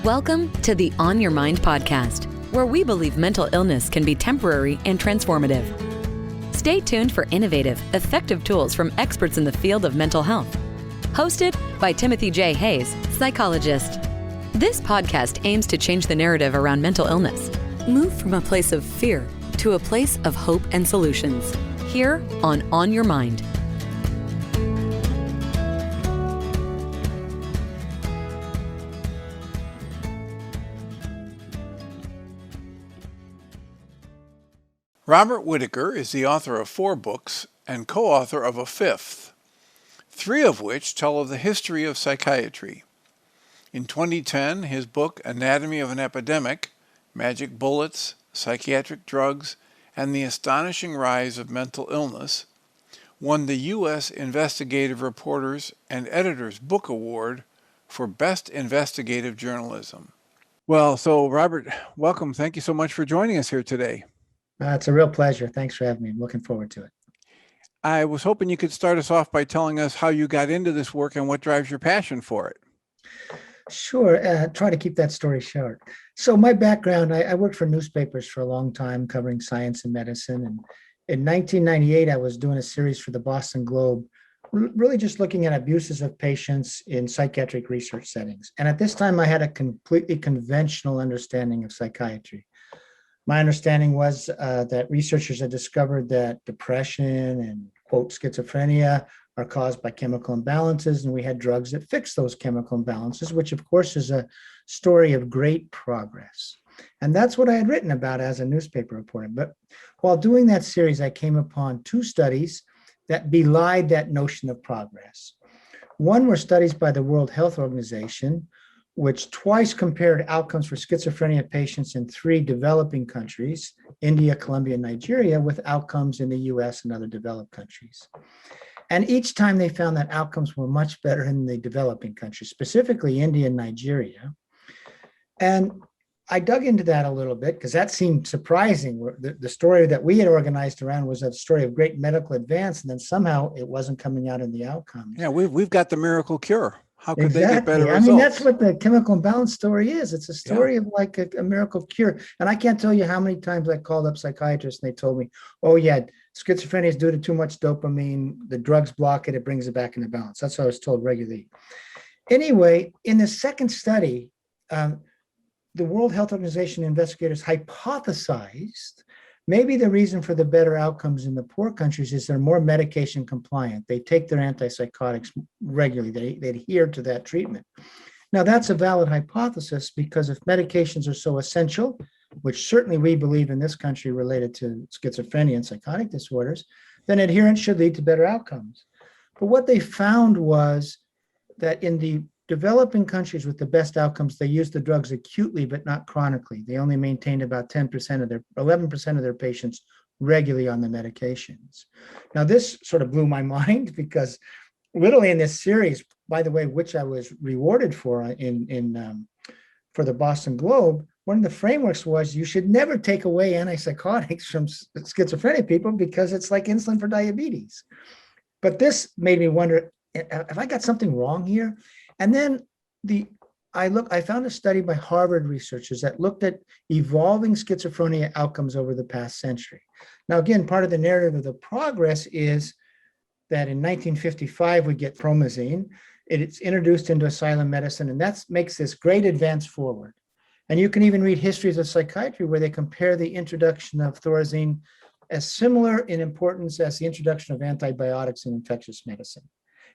Welcome to the On Your Mind podcast, where we believe mental illness can be temporary and transformative. Stay tuned for innovative, effective tools from experts in the field of mental health. Hosted by Timothy J. Hayes, psychologist. This podcast aims to change the narrative around mental illness. Move from a place of fear to a place of hope and solutions. Here on Your Mind. Robert Whitaker is the author of 4 books and co-author of a 5th, 3 of which tell of the history of psychiatry. In 2010, his book Anatomy of an Epidemic, Magic Bullets, Psychiatric Drugs, and the Astonishing Rise of Mental Illness won the U.S. Investigative Reporters and Editors Book Award for Best Investigative Journalism. Well, so Robert, welcome. Thank you so much for joining us here today. It's a real pleasure. Thanks for having me. I'm looking forward to it. I was hoping you could start us off by telling us how you got into this work and what drives your passion for it. Sure. Try to keep that story short. So my background, I worked for newspapers for a long time covering science and medicine. And in 1998, I was doing a series for the Boston Globe, really just looking at abuses of patients in psychiatric research settings. And at this time, I had a completely conventional understanding of psychiatry. My understanding was that researchers had discovered that depression and, quote, schizophrenia are caused by chemical imbalances, and we had drugs that fix those chemical imbalances, which, of course, is a story of great progress. And that's what I had written about as a newspaper reporter. But while doing that series, I came upon 2 studies that belied that notion of progress. One were studies by the World Health Organization, which twice compared outcomes for schizophrenia patients in 3 developing countries, India, Colombia, and Nigeria, with outcomes in the US and other developed countries. And each time they found that outcomes were much better in the developing countries, specifically India and Nigeria. And I dug into that a little bit because that seemed surprising. The story that we had organized around was a story of great medical advance, and then somehow it wasn't coming out in the outcomes. Yeah, we've got the miracle cure. How could Exactly. they get better results? I mean, that's what the chemical imbalance story is. It's a story of like a miracle cure. And I can't tell you how many times I called up psychiatrists and they told me, oh yeah, schizophrenia is due to too much dopamine. The drugs block it. It brings it back into balance. That's what I was told regularly. Anyway, in the second study, the World Health Organization investigators hypothesized maybe the reason for the better outcomes in the poor countries is they're more medication compliant. They take their antipsychotics regularly. They adhere to that treatment. Now, that's a valid hypothesis because if medications are so essential, which certainly we believe in this country related to schizophrenia and psychotic disorders, then adherence should lead to better outcomes. But what they found was that in the developing countries with the best outcomes, they used the drugs acutely, but not chronically. They only maintained about 11% of their patients regularly on the medications. Now, this sort of blew my mind because literally in this series, by the way, which I was rewarded for for the Boston Globe, one of the frameworks was you should never take away antipsychotics from schizophrenic people because it's like insulin for diabetes. But this made me wonder, have I got something wrong here? And then I found a study by Harvard researchers that looked at evolving schizophrenia outcomes over the past century. Now, again, part of the narrative of the progress is that in 1955, we get promazine. It's introduced into asylum medicine, and that makes this great advance forward. And you can even read histories of psychiatry where they compare the introduction of thorazine as similar in importance as the introduction of antibiotics in infectious medicine.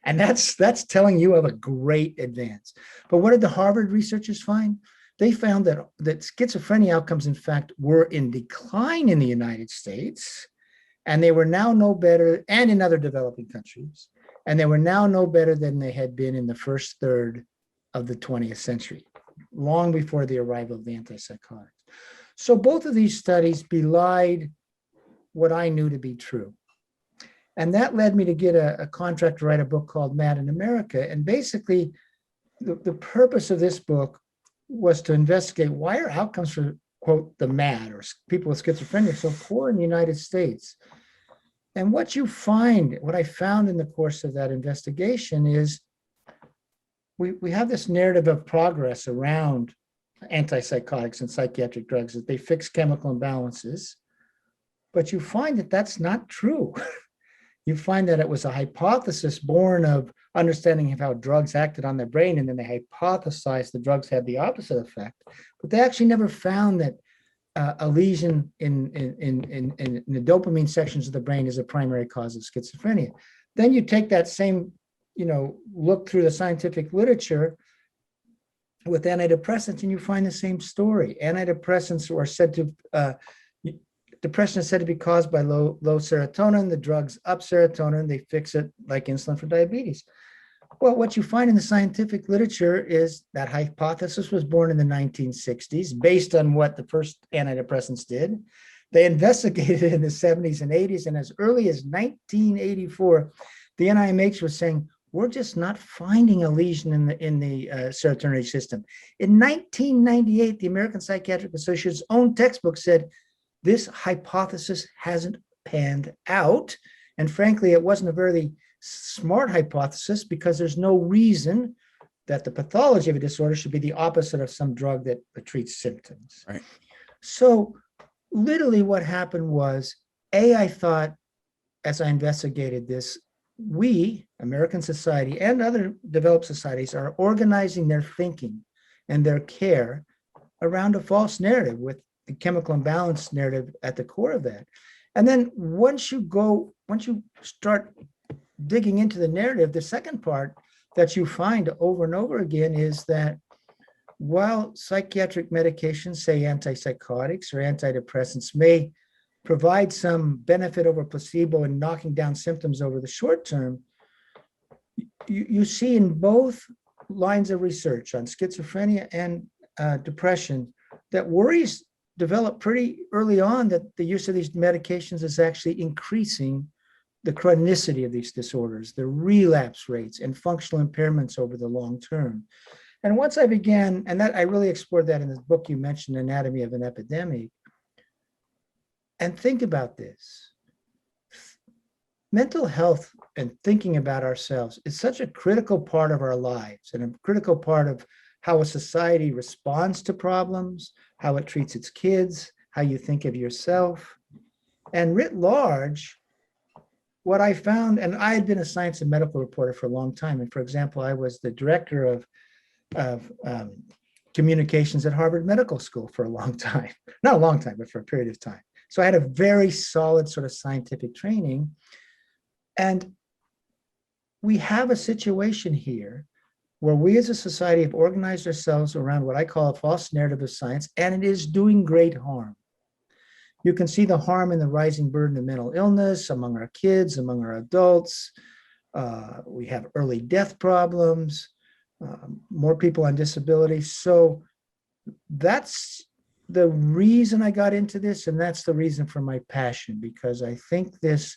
And that's telling you of a great advance. But what did the Harvard researchers find? They found that schizophrenia outcomes, in fact, were in decline in the United States, and they were now no better, and in other developing countries, and they were now no better than they had been in the first third of the 20th century, long before the arrival of the antipsychotics. So both of these studies belied what I knew to be true. And that led me to get a contract to write a book called Mad in America. And basically, the purpose of this book was to investigate why are outcomes for, quote, the mad or people with schizophrenia so poor in the United States. And what I found in the course of that investigation is we have this narrative of progress around antipsychotics and psychiatric drugs, that they fix chemical imbalances. But you find that that's not true. You find that it was a hypothesis born of understanding of how drugs acted on the brain, and then they hypothesized the drugs had the opposite effect. But they actually never found that a lesion in the dopamine sections of the brain is a primary cause of schizophrenia. Then you take that same, look through the scientific literature with antidepressants, and you find the same story. Antidepressants are said to, depression is said to be caused by low serotonin. The drugs up serotonin, they fix it like insulin for diabetes. Well, what you find in the scientific literature is that hypothesis was born in the 1960s based on what the first antidepressants did. They investigated it in the 70s and 80s, and as early as 1984, the NIMH was saying, we're just not finding a lesion in the serotonergic system. In 1998, the American Psychiatric Association's own textbook said, this hypothesis hasn't panned out. And frankly, it wasn't a very smart hypothesis, because there's no reason that the pathology of a disorder should be the opposite of some drug that treats symptoms. Right. So literally what happened was, I thought, as I investigated this, we, American society and other developed societies, are organizing their thinking and their care around a false narrative, with the chemical imbalance narrative at the core of that. And then once you start digging into the narrative, the second part that you find over and over again is that while psychiatric medications, say antipsychotics or antidepressants, may provide some benefit over placebo in knocking down symptoms over the short term, you see in both lines of research on schizophrenia and depression that worries develop pretty early on that the use of these medications is actually increasing the chronicity of these disorders, the relapse rates and functional impairments over the long term. And once I began, and that I really explored that in this book you mentioned, Anatomy of an Epidemic. And think about this. Mental health and thinking about ourselves is such a critical part of our lives, and a critical part of how a society responds to problems, how it treats its kids, how you think of yourself. And writ large, what I found, and I had been a science and medical reporter for a long time. And for example, I was the director of communications at Harvard Medical School for a long time. Not a long time, but for a period of time. So I had a very solid sort of scientific training. And we have a situation here where we as a society have organized ourselves around what I call a false narrative of science, and it is doing great harm. You can see the harm in the rising burden of mental illness among our kids, among our adults. We have early death problems, more people on disability. So that's the reason I got into this, and that's the reason for my passion, because I think this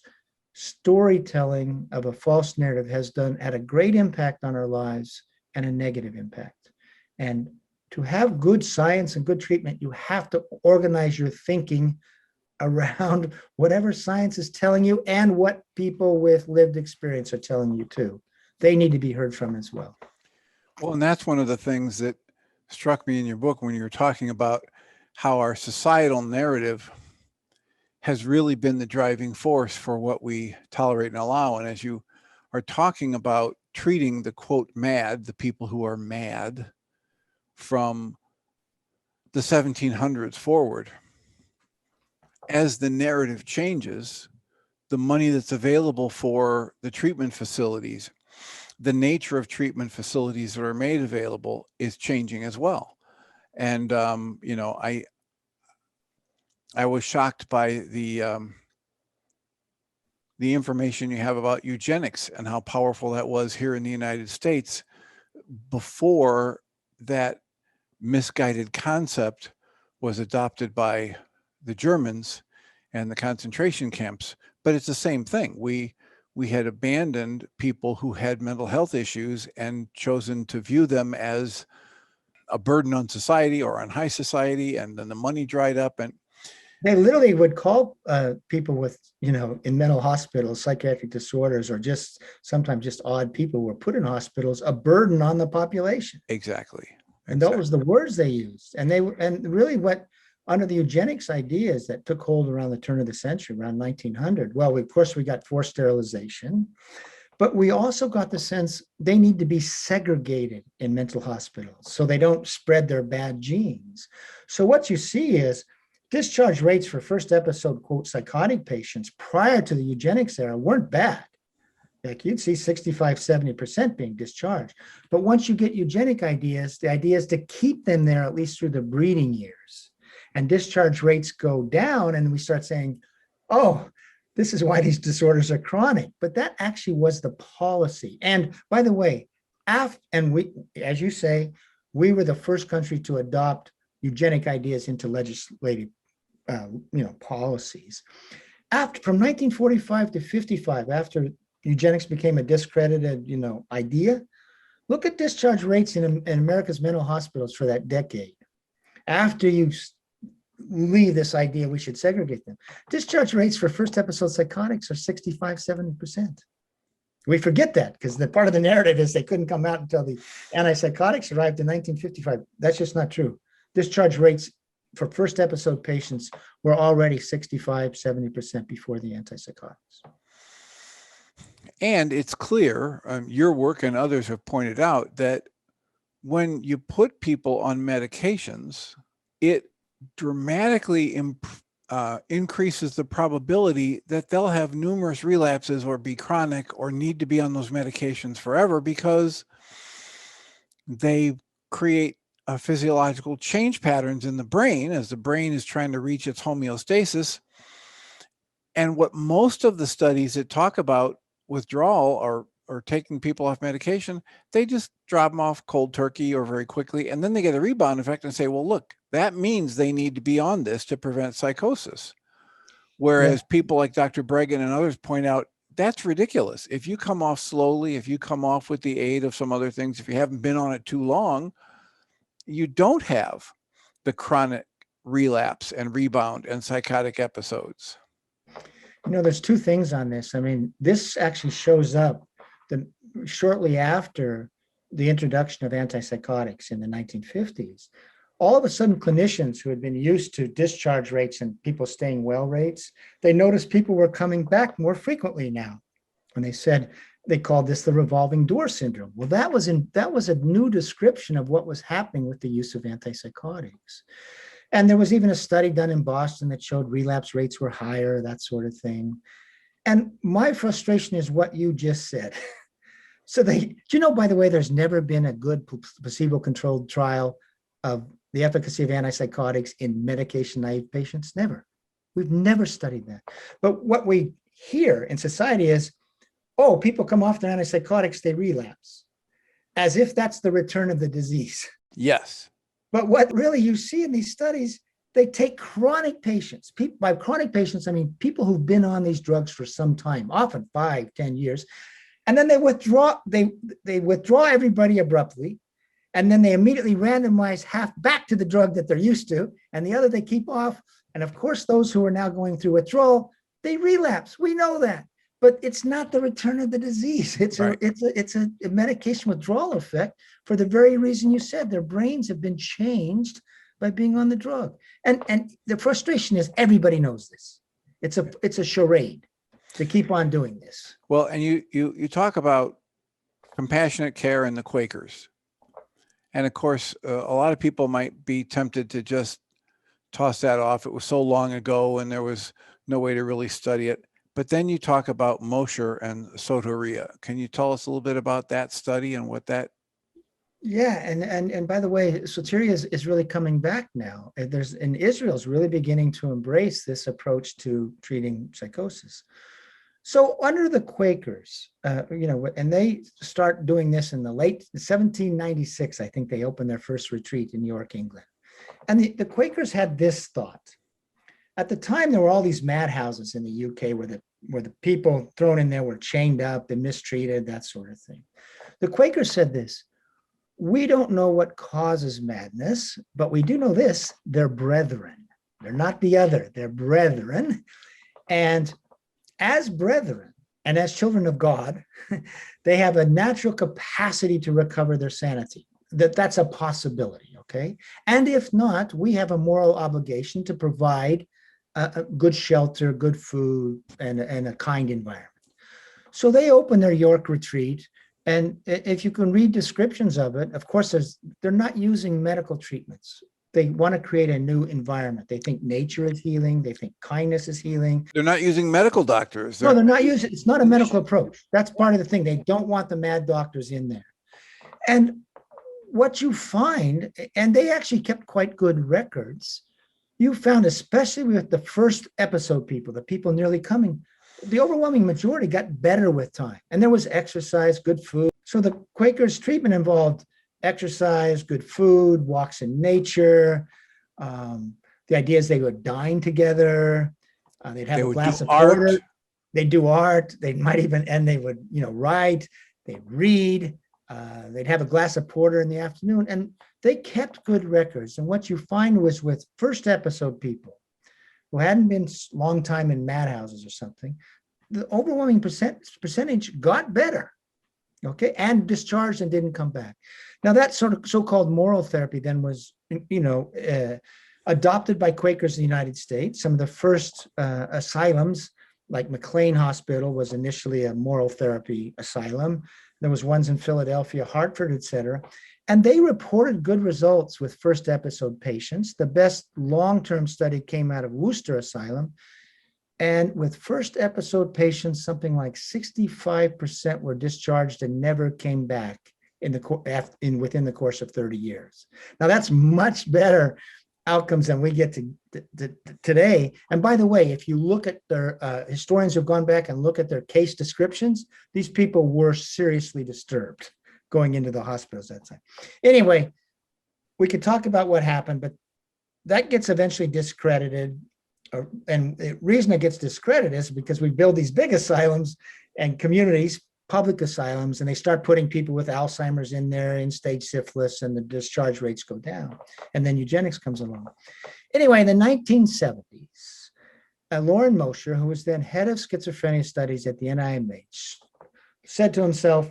storytelling of a false narrative has had a great impact on our lives and a negative impact. And to have good science and good treatment, you have to organize your thinking around whatever science is telling you and what people with lived experience are telling you too. They need to be heard from as well. Well, and that's one of the things that struck me in your book when you were talking about how our societal narrative has really been the driving force for what we tolerate and allow. And as you are talking about treating the quote mad, the people who are mad from the 1700s forward, as the narrative changes, the money that's available for the treatment facilities, the nature of treatment facilities that are made available is changing as well. And, I was shocked by the information you have about eugenics and how powerful that was here in the United States before that misguided concept was adopted by the Germans and the concentration camps. But it's the same thing. We had abandoned people who had mental health issues and chosen to view them as a burden on society or on high society, and then the money dried up. And they literally would call people with, in mental hospitals, psychiatric disorders, or just sometimes just odd people who were put in hospitals, a burden on the population. Exactly. And that was the words they used. And really what, under the eugenics ideas that took hold around the turn of the century, around 1900, well, of course, we got forced sterilization, but we also got the sense they need to be segregated in mental hospitals so they don't spread their bad genes. So what you see is discharge rates for first episode, quote, psychotic patients prior to the eugenics era weren't bad. Like you'd see 65, 70% being discharged. But once you get eugenic ideas, the idea is to keep them there at least through the breeding years. And discharge rates go down, and we start saying, oh, this is why these disorders are chronic. But that actually was the policy. And by the way, we, as you say, we were the first country to adopt eugenic ideas into legislative policies. From 1945 to 55, after eugenics became a discredited, idea, look at discharge rates in America's mental hospitals for that decade. After you leave this idea we should segregate them, discharge rates for first episode psychotics are 65, 70%. We forget that because the part of the narrative is they couldn't come out until the antipsychotics arrived in 1955. That's just not true. Discharge rates for first episode patients were already 65, 70% before the antipsychotics. And it's clear, your work and others have pointed out that when you put people on medications, it dramatically increases the probability that they'll have numerous relapses or be chronic or need to be on those medications forever, because they create physiological change patterns in the brain as the brain is trying to reach its homeostasis. And what most of the studies that talk about withdrawal or taking people off medication, they just drop them off cold turkey or very quickly. And then they get a rebound effect and say, well, look, that means they need to be on this to prevent psychosis. Whereas people like Dr. Bregan and others point out, that's ridiculous. If you come off slowly, if you come off with the aid of some other things, if you haven't been on it too long, you don't have the chronic relapse and rebound and psychotic episodes. There's two things on this. I mean, this actually shows up shortly after the introduction of antipsychotics in the 1950s. All of a sudden, clinicians who had been used to discharge rates and people staying well rates, they noticed people were coming back more frequently now. And they called this the revolving door syndrome. Well, that was a new description of what was happening with the use of antipsychotics. And there was even a study done in Boston that showed relapse rates were higher, that sort of thing. And my frustration is what you just said. So by the way, there's never been a good placebo-controlled trial of the efficacy of antipsychotics in medication-naive patients? Never. We've never studied that. But what we hear in society is, oh, people come off their antipsychotics, they relapse, as if that's the return of the disease. Yes. But what really you see in these studies, they take chronic patients. By chronic patients, I mean people who've been on these drugs for some time, often 5, 10 years, and then they withdraw everybody abruptly, and then they immediately randomize half back to the drug that they're used to, and the other they keep off. And of course, those who are now going through withdrawal, they relapse. We know that. But it's not the return of the disease. It's a medication withdrawal effect for the very reason you said. Their brains have been changed by being on the drug. And the frustration is everybody knows this. It's a charade to keep on doing this. Well, and you talk about compassionate care and the Quakers. And of course, a lot of people might be tempted to just toss that off. It was so long ago and there was no way to really study it. But then you talk about Mosher and Soteria. Can you tell us a little bit about that study and what that? Yeah, and by the way, Soteria is really coming back now. Israel's really beginning to embrace this approach to treating psychosis. So under the Quakers, and they start doing this in the late 1796, I think they opened their first retreat in York, England. And the Quakers had this thought. At the time, there were all these madhouses in the UK where the people thrown in there were chained up and mistreated, that sort of thing. The Quakers said this: we don't know what causes madness, but we do know this: they're brethren. They're not the other, they're brethren. And as brethren and as children of God, they have a natural capacity to recover their sanity. that's a possibility, okay? And if not, we have a moral obligation to provide a good shelter, good food, and a kind environment. So they open their York retreat, and if you can read descriptions of it, of course, they're not using medical treatments. They want to create a new environment. They think nature is healing. They think kindness is healing. They're not using medical doctors. No, they're not using, it's not a medical approach. That's part of the thing. They don't want the mad doctors in there. And what you find, and they actually kept quite good records, you found, especially with the first episode people, the people nearly coming, the overwhelming majority got better with time. And there was exercise, good food. So the Quakers' treatment involved exercise, good food, walks in nature. The idea is they would dine together. They'd have a glass of porter. They'd do art. They might even, and they would, write. They'd read. They'd have a glass of porter in the afternoon, and they kept good records. And what you find was with first episode people who hadn't been long time in madhouses or something, the overwhelming percentage got better, okay, and discharged and didn't come back. Now that sort of so-called moral therapy then was, adopted by Quakers in the United States. Some of the first asylums, like McLean Hospital, was initially a moral therapy asylum. There was ones in Philadelphia, Hartford, et cetera. And they reported good results with first episode patients. The best long-term study came out of Worcester Asylum. And with first episode patients, something like 65% were discharged and never came back within the course of 30 years. Now that's much better outcomes than we get to today. And by the way, if you look at their historians who've gone back and look at their case descriptions, these people were seriously disturbed going into the hospitals that time. Anyway, we could talk about what happened, but that gets eventually discredited. And the reason it gets discredited is because we build these big asylums and communities, public asylums, and they start putting people with Alzheimer's in there, in-stage syphilis, and the discharge rates go down. And then eugenics comes along. Anyway, in the 1970s, Loren Mosher, who was then head of schizophrenia studies at the NIMH, said to himself,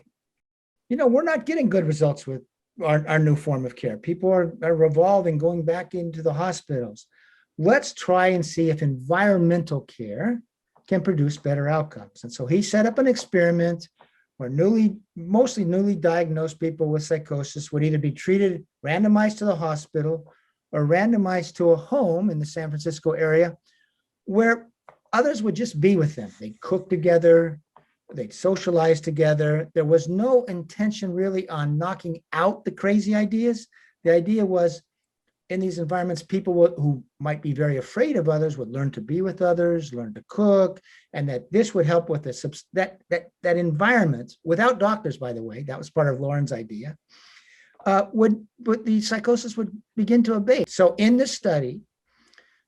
we're not getting good results with our new form of care. People are revolving, going back into the hospitals. Let's try and see if environmental care can produce better outcomes. And so he set up an experiment where mostly newly diagnosed people with psychosis would either be treated, randomized to the hospital, or randomized to a home in the San Francisco area where others would just be with them. They'd cook together, they'd socialize together. There was no intention really on knocking out the crazy ideas. The idea was, in these environments, people who might be very afraid of others would learn to be with others, learn to cook, and that this would help with that environment, without doctors, by the way, that was part of Loren's idea, the psychosis would begin to abate. So in this study,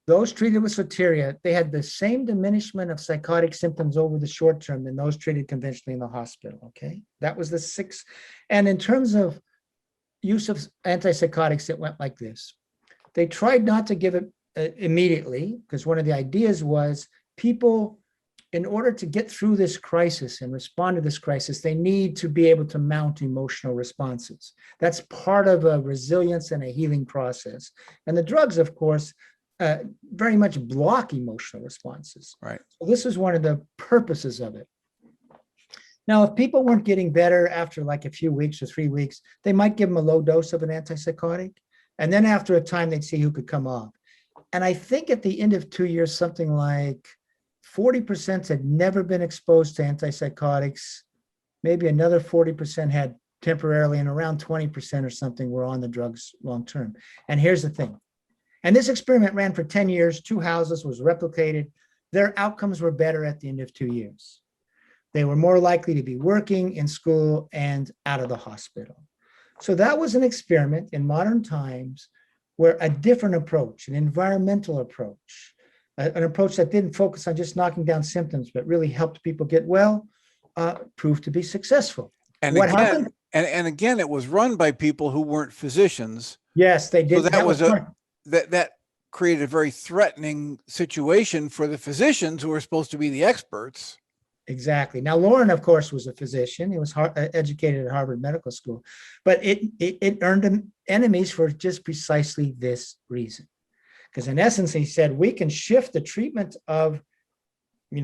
those treated with soteria, they had the same diminishment of psychotic symptoms over the short term than those treated conventionally in the hospital, okay? That was the 6. And in terms of use of antipsychotics, it went like this. They tried not to give it immediately, because one of the ideas was people, in order to get through this crisis and respond to this crisis, they need to be able to mount emotional responses. That's part of a resilience and a healing process. And the drugs, of course, very much block emotional responses. Right. So this is one of the purposes of it. Now, if people weren't getting better after like a few weeks or 3 weeks, they might give them a low dose of an antipsychotic. And then after a time, they'd see who could come off. And I think at the end of 2 years, something like 40% had never been exposed to antipsychotics. Maybe another 40% had temporarily, and around 20% or something were on the drugs long term. And here's the thing. And this experiment ran for 10 years, 2 houses, was replicated. Their outcomes were better at the end of 2 years. They were more likely to be working, in school, and out of the hospital. So that was an experiment in modern times where a different approach, an environmental approach, an approach that didn't focus on just knocking down symptoms, but really helped people get well, proved to be successful. And what happened? And again, it was run by people who weren't physicians. Yes, they did. So that created a very threatening situation for the physicians who were supposed to be the experts. Exactly. Now, Lauren, of course, was a physician. He was educated at Harvard Medical School, but it earned him enemies for just precisely this reason. Because in essence, he said, we can shift the treatment of,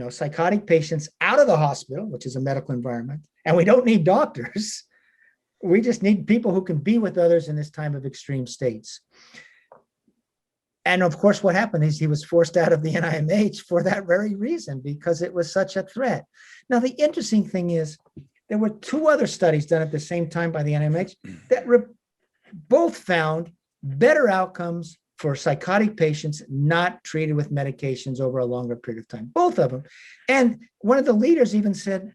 psychotic patients out of the hospital, which is a medical environment, and we don't need doctors. We just need people who can be with others in this time of extreme states. And of course, what happened is he was forced out of the NIMH for that very reason, because it was such a threat. Now, the interesting thing is there were two other studies done at the same time by the NIMH that both found better outcomes for psychotic patients not treated with medications over a longer period of time, both of them. And one of the leaders even said,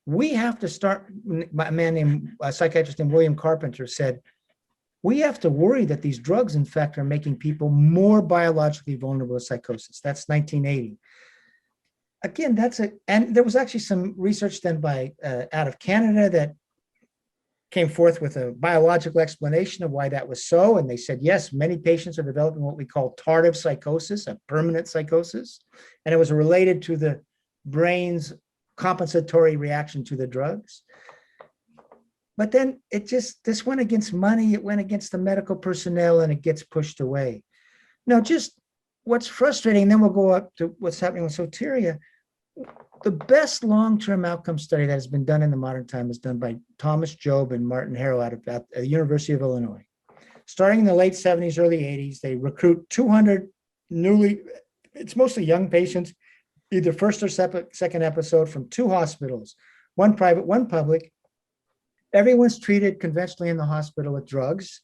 we have to start, a man named, a psychiatrist named William Carpenter said, we have to worry that these drugs, in fact, are making people more biologically vulnerable to psychosis. That's 1980. Again, and there was actually some research done by out of Canada that came forth with a biological explanation of why that was so. And they said, yes, many patients are developing what we call tardive psychosis, a permanent psychosis. And it was related to the brain's compensatory reaction to the drugs. But then this went against money, it went against the medical personnel, and it gets pushed away. Now, just what's frustrating, and then we'll go up to what's happening with soteria. The best long-term outcome study that has been done in the modern time is done by Thomas Job and Martin Harrow out of the University of Illinois. Starting in the late 70s, early 80s, they recruit 200 it's mostly young patients, either first or second episode, from two hospitals, one private, one public. Everyone's treated conventionally in the hospital with drugs.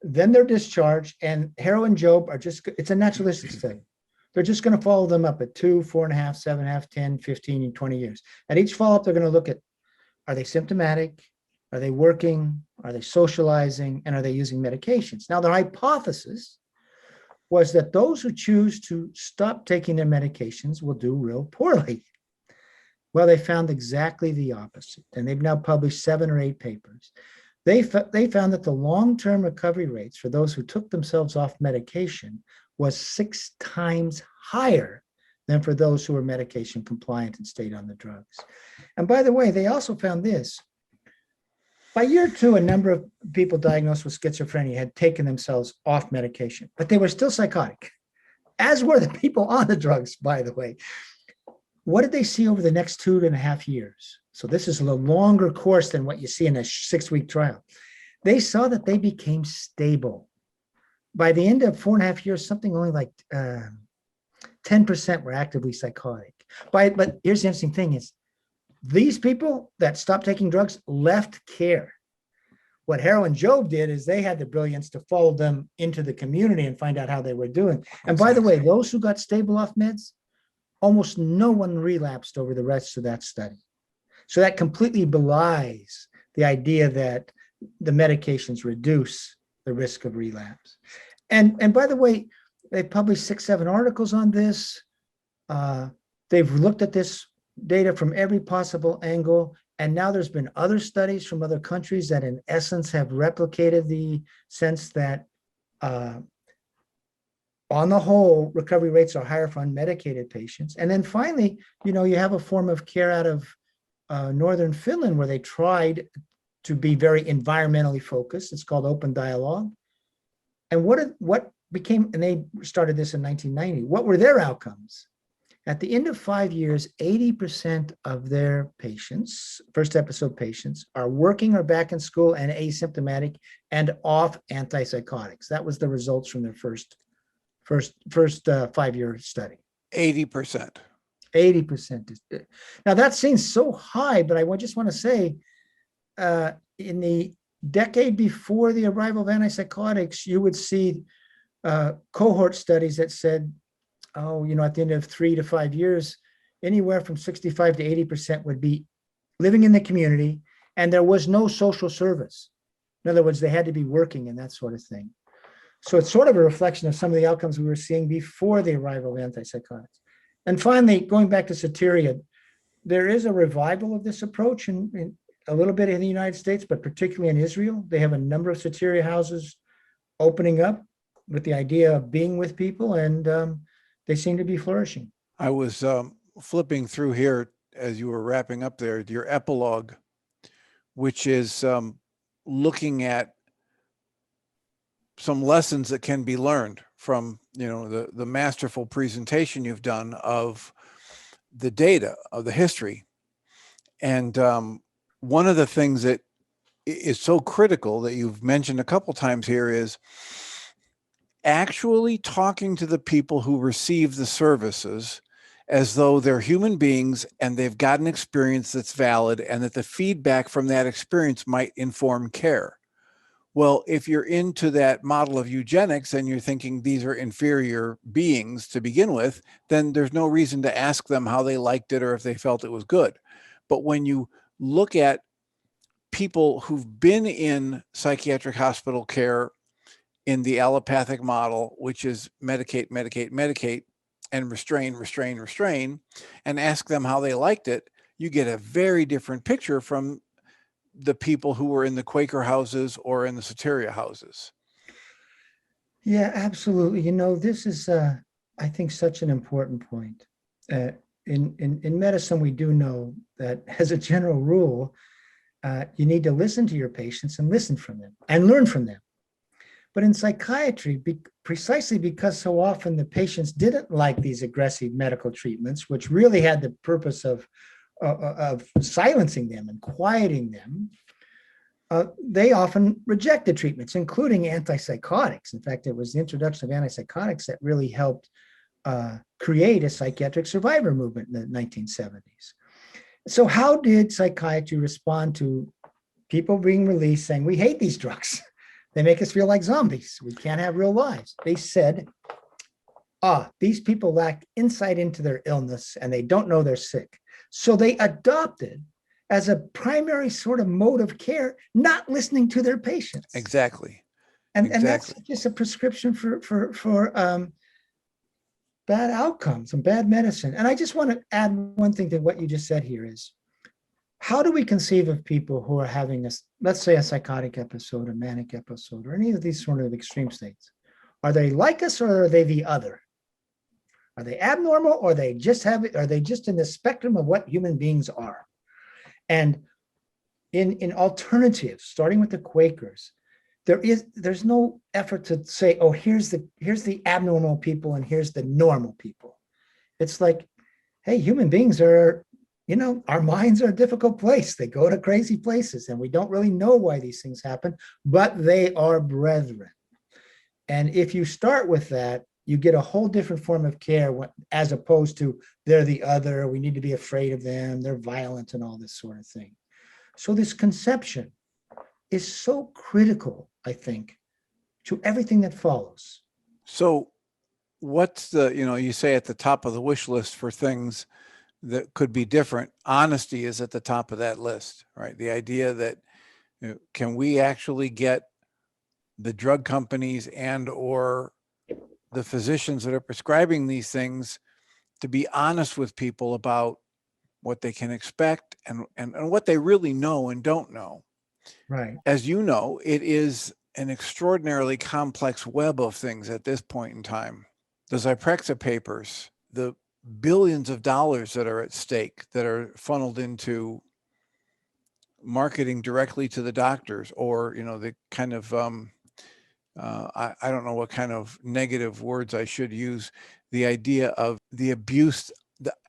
Then they're discharged, and Harrow and Job it's a naturalistic study. They're just going to follow them up at 2, 4.5, 7.5, 10, 15, and 20 years. At each follow-up, they're going to look at, are they symptomatic? Are they working? Are they socializing? And are they using medications? Now, their hypothesis was that those who choose to stop taking their medications will do real poorly. Well, they found exactly the opposite, and they've now published 7 or 8 papers. They found that the long-term recovery rates for those who took themselves off medication was 6 times higher than for those who were medication compliant and stayed on the drugs. And by the way, they also found this. By year 2, a number of people diagnosed with schizophrenia had taken themselves off medication, but they were still psychotic, as were the people on the drugs, by the way. What did they see over the next 2.5 years? So this is a longer course than what you see in a 6-week trial. They saw that they became stable. By the end of 4.5 years, something only like 10% were actively psychotic. But here's the interesting thing is, these people that stopped taking drugs left care. What Harrow and Job did is they had the brilliance to follow them into the community and find out how they were doing. And by the way, those who got stable off meds, almost no one relapsed over the rest of that study. So that completely belies the idea that the medications reduce the risk of relapse. And by the way, they published 6, 7 articles on this. They've looked at this data from every possible angle. And now there's been other studies from other countries that in essence have replicated the sense that on the whole, recovery rates are higher for unmedicated patients. And then finally, you have a form of care out of northern Finland where they tried to be very environmentally focused. It's called open dialogue. And and they started this in 1990. What were their outcomes? At the end of 5 years, 80% of their patients, first episode patients, are working or back in school and asymptomatic and off antipsychotics. That was the results from their first 5-year study. 80%. 80%. Now that seems so high, but I just want to say, in the decade before the arrival of antipsychotics, you would see cohort studies that said, at the end of 3 to 5 years, anywhere from 65 to 80% would be living in the community, and there was no social service. In other words, they had to be working and that sort of thing. So it's sort of a reflection of some of the outcomes we were seeing before the arrival of antipsychotics. And finally, going back to soteria, there is a revival of this approach in a little bit in the United States, but particularly in Israel. They have a number of soteria houses opening up with the idea of being with people, and they seem to be flourishing. I was flipping through here as you were wrapping up there, your epilogue, which is looking at some lessons that can be learned from, the masterful presentation you've done of the data, of the history. And one of the things that is so critical that you've mentioned a couple times here is actually talking to the people who receive the services as though they're human beings and they've got an experience that's valid, and that the feedback from that experience might inform care. Well, if you're into that model of eugenics and you're thinking these are inferior beings to begin with, then there's no reason to ask them how they liked it or if they felt it was good. But when you look at people who've been in psychiatric hospital care in the allopathic model, which is medicate, medicate, medicate, and restrain, restrain, restrain, and ask them how they liked it, you get a very different picture from the people who were in the Quaker houses or in the Soteria houses. Yeah, absolutely. This is, I think, such an important point. In medicine, we do know that as a general rule, you need to listen to your patients and listen from them and learn from them. But in psychiatry, precisely because so often the patients didn't like these aggressive medical treatments, which really had the purpose of silencing them and quieting them, they often rejected treatments, including antipsychotics. In fact, it was the introduction of antipsychotics that really helped create a psychiatric survivor movement in the 1970s. So how did psychiatry respond to people being released saying, we hate these drugs? They make us feel like zombies. We can't have real lives. They said, these people lack insight into their illness and they don't know they're sick. So they adopted as a primary sort of mode of care, not listening to their patients. Exactly. And that's just a prescription for bad outcomes and bad medicine. And I just want to add one thing to what you just said here is, how do we conceive of people who are having let's say a psychotic episode, a manic episode, or any of these sort of extreme states? Are they like us or are they the other? Are they abnormal or are they just in the spectrum of what human beings are? And in alternatives, starting with the Quakers, there's no effort to say, here's the abnormal people and here's the normal people. It's like, hey, human beings are, our minds are a difficult place. They go to crazy places and we don't really know why these things happen, but they are brethren. And if you start with that, you get a whole different form of care as opposed to they're the other, we need to be afraid of them, they're violent and all this sort of thing. So this conception is so critical, I think, to everything that follows. So what's you say at the top of the wish list for things that could be different, honesty is at the top of that list, right? The idea that, can we actually get the drug companies and or the physicians that are prescribing these things to be honest with people about what they can expect and what they really know and don't know. Right. As you know, it is an extraordinarily complex web of things at this point in time. The Zyprexa papers, the billions of dollars that are at stake that are funneled into marketing directly to the doctors, or, the kind of, I don't know what kind of negative words I should use, the idea of the abuse,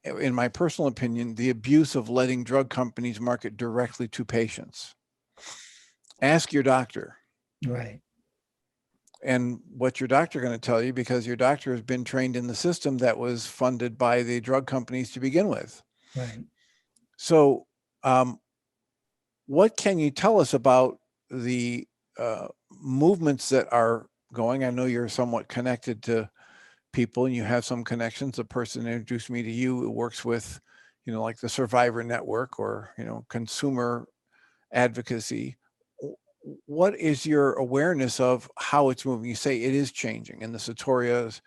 in my personal opinion, the abuse of letting drug companies market directly to patients. Ask your doctor. Right. And what your doctor going to tell you, because your doctor has been trained in the system that was funded by the drug companies to begin with. Right. So what can you tell us about the movements that are going? I know you're somewhat connected to people and you have some connections. The person introduced me to you who works with, like the Survivor Network or, consumer advocacy. What is your awareness of how it's moving? You say it is changing and the Soteria's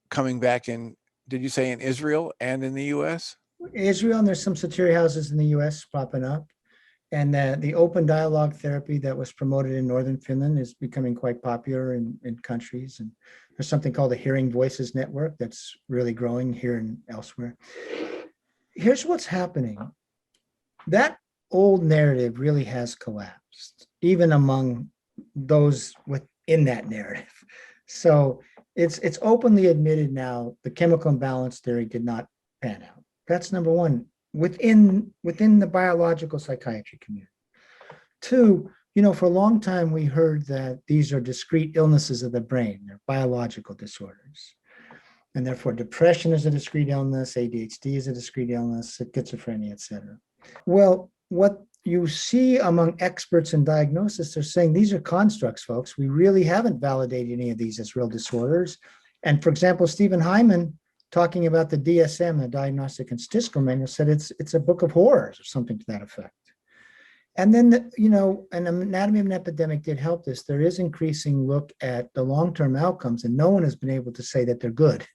coming back in, did you say in Israel and in the US? Israel, and there's some Soteria houses in the US popping up. And the open dialogue therapy that was promoted in Northern Finland is becoming quite popular in countries. And there's something called the Hearing Voices Network that's really growing here and elsewhere. here's what's happening. That old narrative really has collapsed, even among those within that narrative. So it's openly admitted now the chemical imbalance theory did not pan out. That's number one within the biological psychiatry community. Two, for a long time we heard that these are discrete illnesses of the brain, they're biological disorders. And therefore depression is a discrete illness, ADHD is a discrete illness, schizophrenia, et cetera. Well, what you see among experts in diagnosis, they're saying these are constructs, folks. We really haven't validated any of these as real disorders. And for example, Stephen Hyman, talking about the DSM, the Diagnostic and Statistical Manual, said it's a book of horrors or something to that effect. And then, an Anatomy of an Epidemic did help this. There is increasing look at the long-term outcomes, and no one has been able to say that they're good.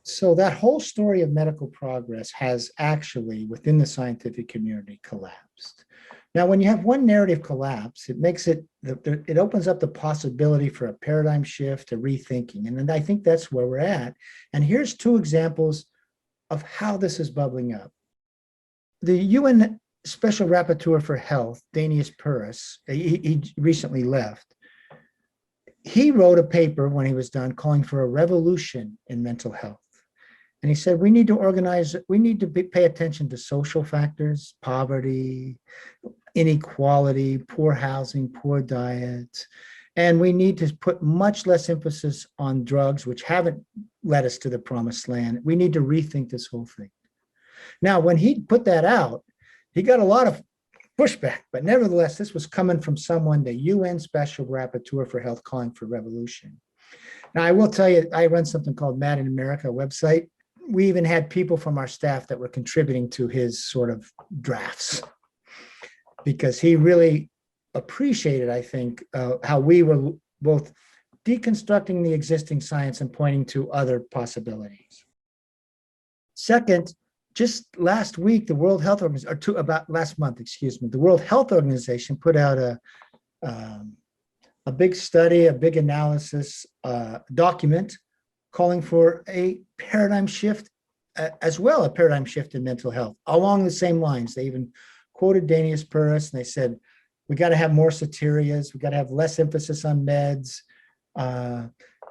So that whole story of medical progress has actually, within the scientific community, collapsed. Now, when you have one narrative collapse, it opens up the possibility for a paradigm shift, a rethinking. And I think that's where we're at. And here's two examples of how this is bubbling up. The UN Special Rapporteur for Health, Danius Purus, he recently left. He wrote a paper when he was done calling for a revolution in mental health. And he said, we need to pay attention to social factors, poverty, inequality, poor housing, poor diet. And we need to put much less emphasis on drugs, which haven't led us to the promised land. We need to rethink this whole thing. Now, when he put that out, he got a lot of pushback, but nevertheless, this was coming from someone, the UN Special Rapporteur for Health, calling for revolution. Now, I will tell you, I run something called Mad in America website. We even had people from our staff that were contributing to his sort of drafts, because he really appreciated, I think, how we were both deconstructing the existing science and pointing to other possibilities. Second, just last week, the World Health Organization, the World Health Organization put out a big study, a big analysis document calling for a paradigm shift, as well, a paradigm shift in mental health along the same lines. They even quoted Danius Purus, and they said, we got to have more soterias, we got to have less emphasis on meds.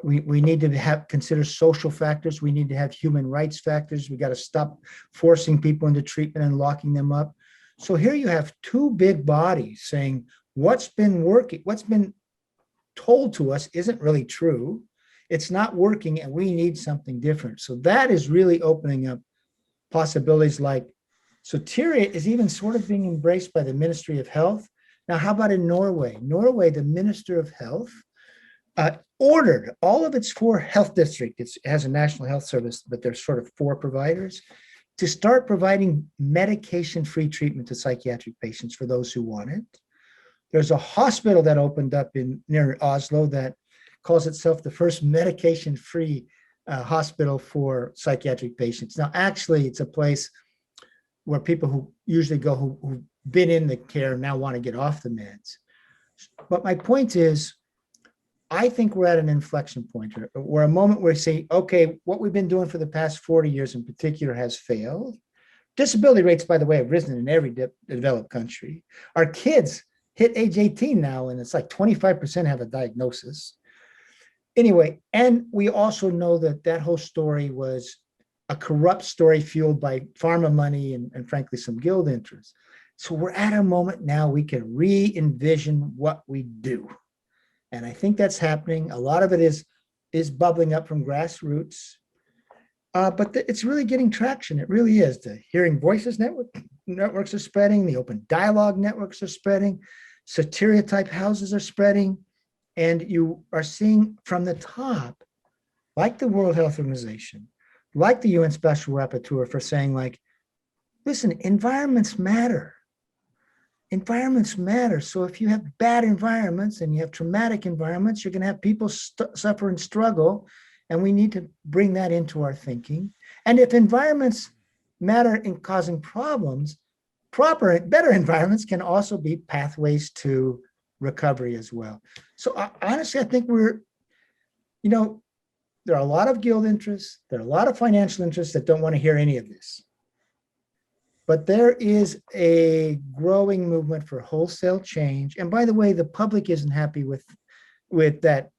We need to consider social factors. We need to have human rights factors. We got to stop forcing people into treatment and locking them up. So here you have two big bodies saying what's been working, what's been told to us isn't really true. It's not working, and we need something different. So that is really opening up possibilities like soteria is even sort of being embraced by the Ministry of Health. Now, how about in Norway? Norway, the Minister of Health, ordered all of its 4 health districts, it has a national health service, but there's sort of 4 providers, to start providing medication-free treatment to psychiatric patients for those who want it. There's a hospital that opened up near Oslo that calls itself the first medication-free hospital for psychiatric patients. Now, actually, it's a place where people who usually go, who've been in the care, now want to get off the meds. But my point is, I think we're at an inflection point, or a moment where we say, okay, what we've been doing for the past 40 years in particular has failed. Disability rates, by the way, have risen in every developed country. Our kids hit age 18 now, and it's like 25% have a diagnosis. Anyway, and we also know that that whole story was a corrupt story fueled by pharma money and frankly, some guild interests. So we're at a moment now we can re-envision what we do. And I think that's happening. A lot of it is bubbling up from grassroots, but it's really getting traction. It really is. The Hearing Voices networks are spreading. The open dialogue networks are spreading. Soteria type houses are spreading. And you are seeing from the top, like the World Health Organization, like the UN Special Rapporteur, for saying like, listen, environments matter. Environments matter. So if you have bad environments and you have traumatic environments, you're going to have people suffer and struggle. And we need to bring that into our thinking. And if environments matter in causing problems, better environments can also be pathways to recovery as well. So honestly, I think there are a lot of guild interests. There are a lot of financial interests that don't want to hear any of this. But there is a growing movement for wholesale change. And by the way, the public isn't happy with that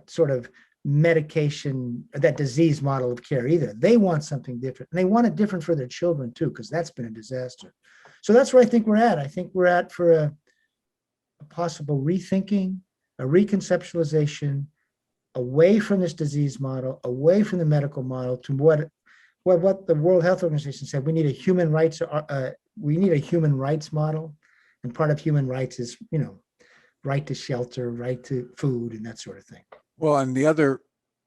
sort of medication, that disease model of care either. They want something different. And they want it different for their children too, because that's been a disaster. So that's where I think we're at. I think we're at for a possible rethinking, a reconceptualization away from this disease model, away from the medical model, to what the World Health Organization said. We need a human rights model, and part of human rights is, right to shelter, right to food, and that sort of thing. Well, and the other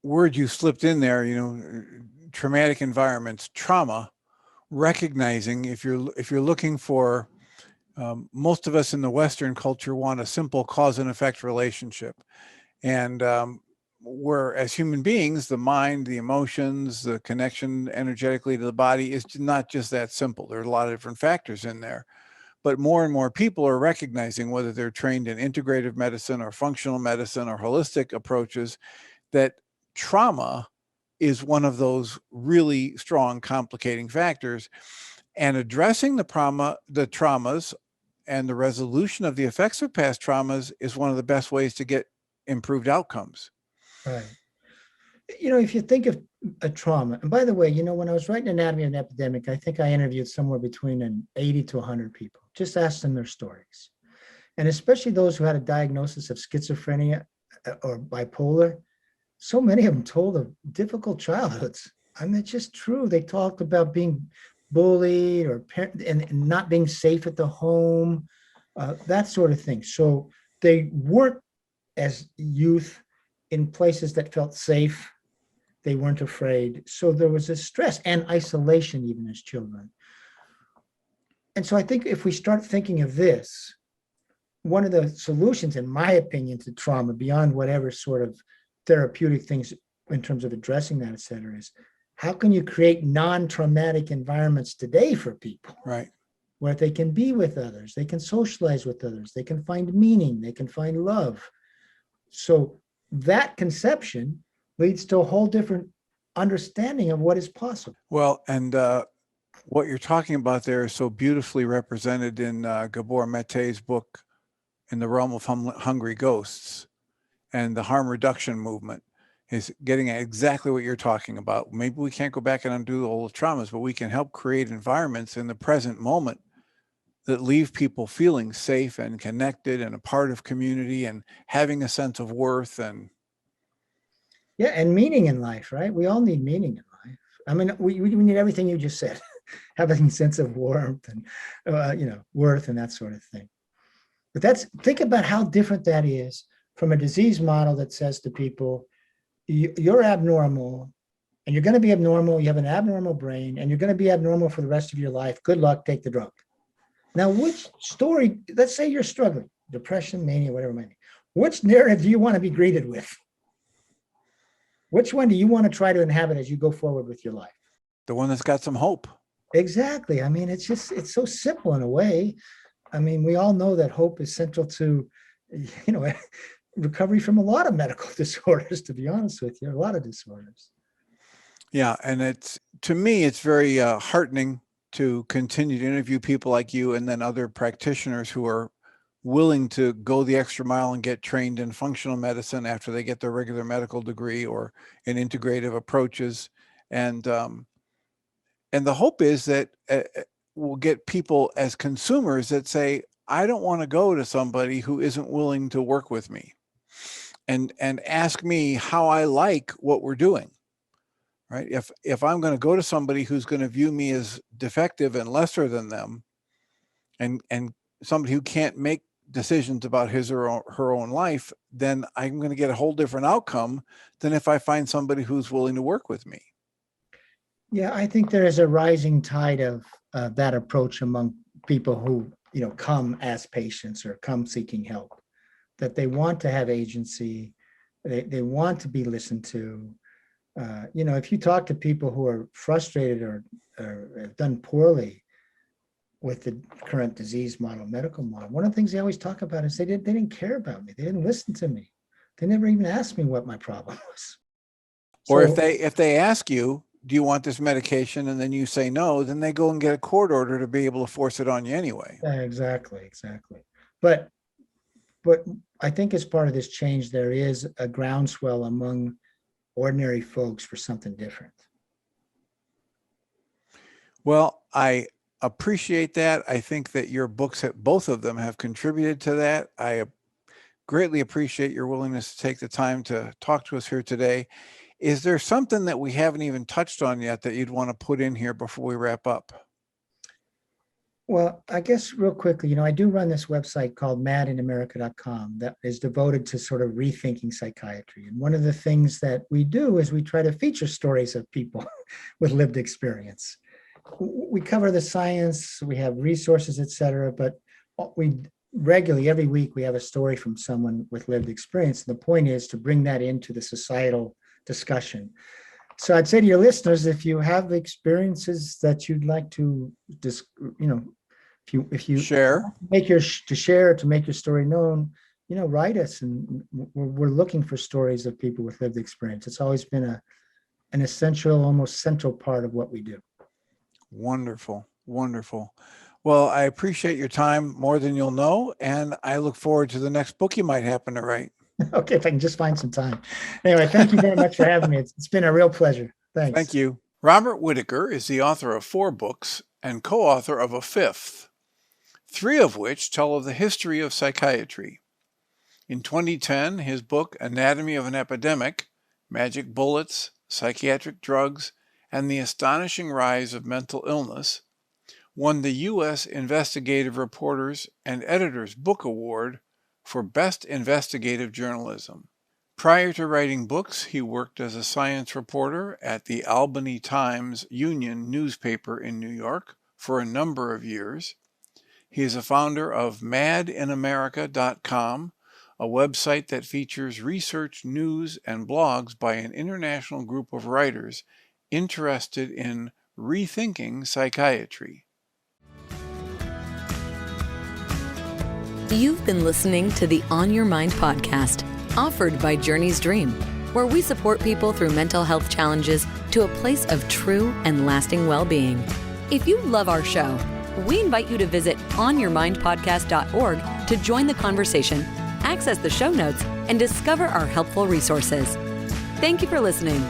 word you slipped in there, traumatic environments, trauma, recognizing if you're looking for, most of us in the Western culture want a simple cause and effect relationship, and where as human beings, the mind, the emotions, the connection energetically to the body is not just that simple. There are a lot of different factors in there. But more and more people are recognizing, whether they're trained in integrative medicine or functional medicine or holistic approaches, that trauma is one of those really strong complicating factors. And addressing the traumas and the resolution of the effects of past traumas is one of the best ways to get improved outcomes. Right. If you think of a trauma, and by the way, when I was writing Anatomy of an Epidemic, I think I interviewed somewhere between 80 to 100 people, just asked them their stories. And especially those who had a diagnosis of schizophrenia or bipolar, so many of them told of difficult childhoods. I mean, it's just true. They talked about being bullied and not being safe at the home, that sort of thing. So they weren't, as youth, in places that felt safe. They weren't afraid. So there was a stress and isolation even as children. And so I think if we start thinking of this, one of the solutions, in my opinion, to trauma, beyond whatever sort of therapeutic things in terms of addressing that, et cetera, is how can you create non-traumatic environments today for people? Right. Where they can be with others, they can socialize with others, they can find meaning, they can find love. So that conception leads to a whole different understanding of what is possible. Well, and what you're talking about there is so beautifully represented in Gabor Mate's book, In the Realm of Hungry Ghosts, and the harm reduction movement is getting at exactly what you're talking about. Maybe we can't go back and undo all the traumas, but we can help create environments in the present moment that leave people feeling safe and connected and a part of community and having a sense of worth and meaning in life, right? We all need meaning in life. I mean, we need everything you just said, having a sense of warmth and worth and that sort of thing. But think about how different that is from a disease model that says to people, you're abnormal and you're going to be abnormal. You have an abnormal brain and you're going to be abnormal for the rest of your life. Good luck, take the drug. Now, which story, let's say you're struggling, depression, mania, whatever it might be. Which narrative do you want to be greeted with? Which one do you want to try to inhabit as you go forward with your life? The one that's got some hope. Exactly. I mean, it's so simple in a way. I mean, we all know that hope is central to, recovery from a lot of medical disorders, to be honest with you, a lot of disorders. Yeah. And to me, it's very heartening to continue to interview people like you and then other practitioners who are willing to go the extra mile and get trained in functional medicine after they get their regular medical degree or in integrative approaches. And the hope is that we'll get people as consumers that say, I don't want to go to somebody who isn't willing to work with me and ask me how I like what we're doing. Right? If I'm going to go to somebody who's going to view me as defective and lesser than them, and somebody who can't make decisions about his or her own life, then I'm going to get a whole different outcome than if I find somebody who's willing to work with me. Yeah, I think there is a rising tide of that approach among people who come as patients or come seeking help, that they want to have agency, they want to be listened to. If you talk to people who are frustrated or have done poorly with the current disease model, medical model, one of the things they always talk about is they didn't care about me. They didn't listen to me. They never even asked me what my problem was. Or if they ask you, do you want this medication? And then you say no, then they go and get a court order to be able to force it on you anyway. Yeah, exactly. But I think as part of this change, there is a groundswell among ordinary folks for something different. Well, I appreciate that. I think that your books, both of them, have contributed to that. I greatly appreciate your willingness to take the time to talk to us here today. Is there something that we haven't even touched on yet that you'd want to put in here before we wrap up? Well, I guess real quickly, I do run this website called madinamerica.com that is devoted to sort of rethinking psychiatry. And one of the things that we do is we try to feature stories of people with lived experience. We cover the science, we have resources, et cetera, but we regularly, every week, we have a story from someone with lived experience. And the point is to bring that into the societal discussion. So I'd say to your listeners, if you have experiences that you'd like to if you share, to make your story known, write us, and we're looking for stories of people with lived experience. It's always been an essential, almost central part of what we do. Wonderful. Well, I appreciate your time more than you'll know, and I look forward to the next book you might happen to write. Okay, if I can just find some time. Anyway, thank you very much for having me. It's been a real pleasure. Thanks. Thank you. Robert Whitaker is the author of 4 books and co-author of a 5th, 3 of which tell of the history of psychiatry. In 2010, his book, Anatomy of an Epidemic, Magic Bullets, Psychiatric Drugs, and the Astonishing Rise of Mental Illness, won the U.S. Investigative Reporters and Editors Book Award for Best Investigative Journalism. Prior to writing books, he worked as a science reporter at the Albany Times-Union newspaper in New York for a number of years. He is a founder of madinamerica.com, a website that features research, news, and blogs by an international group of writers interested in rethinking psychiatry. You've been listening to the On Your Mind podcast, offered by Journey's Dream, where we support people through mental health challenges to a place of true and lasting well-being. If you love our show, we invite you to visit onyourmindpodcast.org to join the conversation, access the show notes, and discover our helpful resources. Thank you for listening.